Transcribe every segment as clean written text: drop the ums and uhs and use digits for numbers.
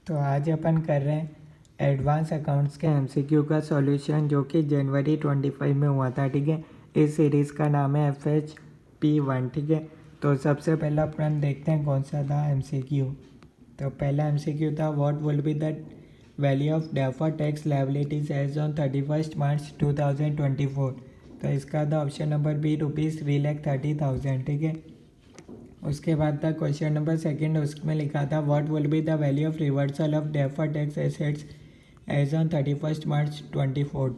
तो आज अपन कर रहे हैं एडवांस अकाउंट्स के एमसीक्यू का सॉल्यूशन जो कि जनवरी 25 में हुआ था। ठीक है, इस सीरीज़ का नाम है FHP1। ठीक है, तो सबसे पहला अपन देखते हैं कौन सा था एमसीक्यू। तो पहला एमसीक्यू था what will be the value of deferred tax liabilities as on 31 March 2024। तो इसका था ऑप्शन नंबर बी ₹3,30,000। ठीक है, उसके बाद था क्वेश्चन नंबर सेकंड, उसमें लिखा था what will be the value of reversal of deferred tax assets as on 31 March 24।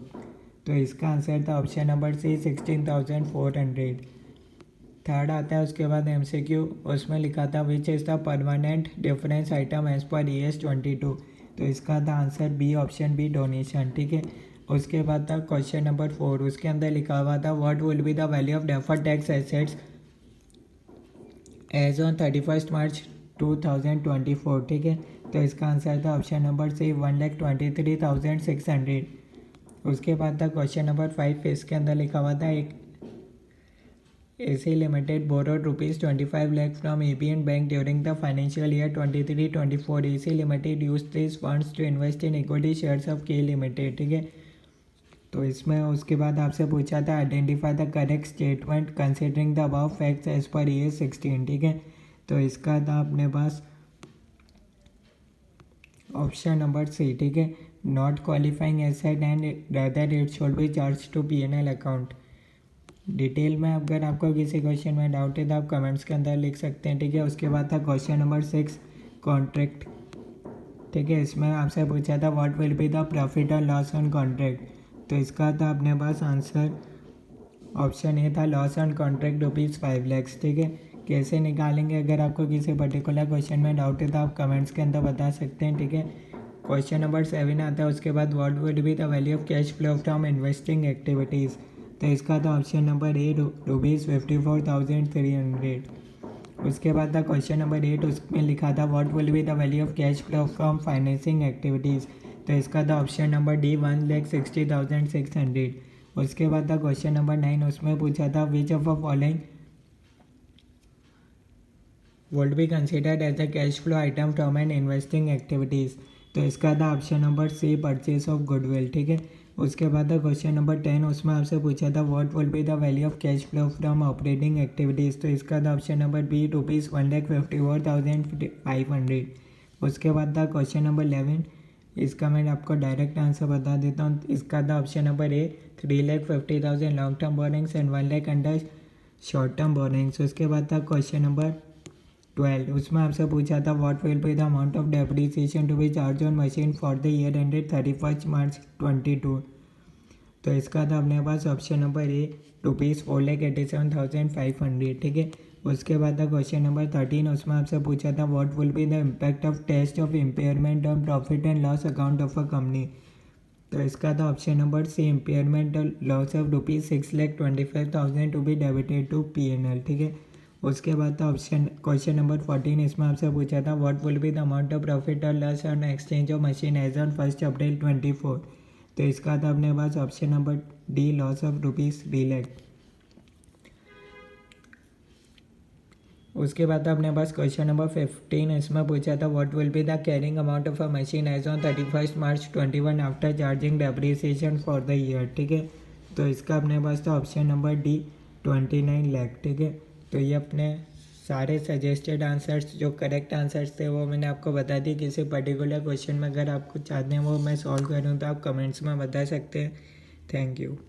तो इसका आंसर था ऑप्शन नंबर सी 16,400। थर्ड आता है उसके बाद एमसीक्यू, उसमें लिखा था which is the permanent difference item as per ES 22। तो इसका था answer B option B donation. ठीक है, उसके बाद था क्वेश्चन नंबर 4, उसके अंदर लिखा हुआ था what will be the value of deferred tax assets as on 31 March 2024। ठीक है, तो इसका आंसर था ऑप्शन नंबर सी 1,23,600। उसके बाद था क्वेश्चन नंबर 5, इसके अंदर लिखा हुआ था एक AC Limited borrowed ₹25 lakh from ABN Bank during the financial year 23-24. AC Limited used these funds to invest in equity shares of K Limited। ठीक है, तो इसमें उसके बाद आपसे पूछा था identify the correct statement considering the above facts as per ES 16। ठीक है, तो इसका था अपने पास ऑप्शन नंबर सी। ठीक है, not qualifying asset and rather it should be charge to P&L account. Detail में अगर आपको किसी क्वेश्चन में डाउट है तो आप कमेंट्स के अंदर लिख सकते हैं। ठीक है, उसके बाद था क्वेश्चन नंबर 6 कॉन्ट्रैक्ट। ठीक है, इसमें आपसे पूछा था what will be the profit और लॉस ऑन कॉन्ट्रैक्ट। तो इसका था अपने पास आंसर ऑप्शन ए था लॉस ऑन कॉन्ट्रैक्ट ₹5 लाख। ठीक है, कैसे निकालेंगे अगर आपको किसी पर्टिकुलर क्वेश्चन में डाउट है तो आप कमेंट्स के अंदर बता सकते हैं। ठीक है, क्वेश्चन नंबर 7 आता है उसके बाद what will be the value of cash flow from investing activities. तो इसका था ऑप्शन नंबर ए ₹54,300। उसके बाद था क्वेश्चन नंबर 8, उसमें लिखा था what will be the value of cash flow from financing activities. तो इसका था ऑप्शन नंबर डी 1,60,600। उसके बाद था क्वेश्चन नंबर 9, उसमें पूछा था which of the following would be considered as a cash flow item from an investing activities. तो इसका था option number C purchase of goodwill. ठीक है, उसके बाद था क्वेश्चन नंबर 10, उसमें आपसे पूछा था what will be the value of cash flow from operating activities. तो इसका था ऑप्शन नंबर बी ₹1,54,500। उसके बाद था क्वेश्चन नंबर 11, इसका मैं आपको डायरेक्ट आंसर बता देता हूँ। इसका था option number A 3,50,000 long term borrowings and 1 lakh under short term borrowings. उसके बाद था क्वेश्चन नंबर 12, उसमें आपसे पूछा था what will be the amount of depreciation to be charge on machine for the year ended 31 March 22। तो इसका था अपने पास ऑप्शन नंबर ए ₹4,87,500। ठीक है, उसके बाद था क्वेश्चन नंबर 13, उसमें आपसे पूछा था what will be the impact of test of impairment on profit and loss account of a company. तो इसका था option number C impairment loss of ₹6,25,000 to be debited to P&L। ठीक है, उसके बाद था ऑप्शन क्वेश्चन नंबर 14, इसमें आपसे पूछा था what will be the amount of profit और loss on exchange of machine as on 1 April 24। तो इसका था अपने पास option number D loss of ₹3 lakh. उसके बाद था अपने पास क्वेश्चन नंबर 15, इसमें पूछा था what will be the carrying amount of a machine as on 31 March 21 after charging depreciation for the year. ठीक है, तो इसका अपने पास था ऑप्शन नंबर डी 29 लाख। ठीक है, तो ये अपने सारे सजेस्टेड आंसर्स जो करेक्ट आंसर्स थे वो मैंने आपको बता दी। किसी पर्टिकुलर क्वेश्चन में अगर आपको चाहते हैं वो मैं सॉल्व करूँ तो आप कमेंट्स में बता सकते हैं। Thank you.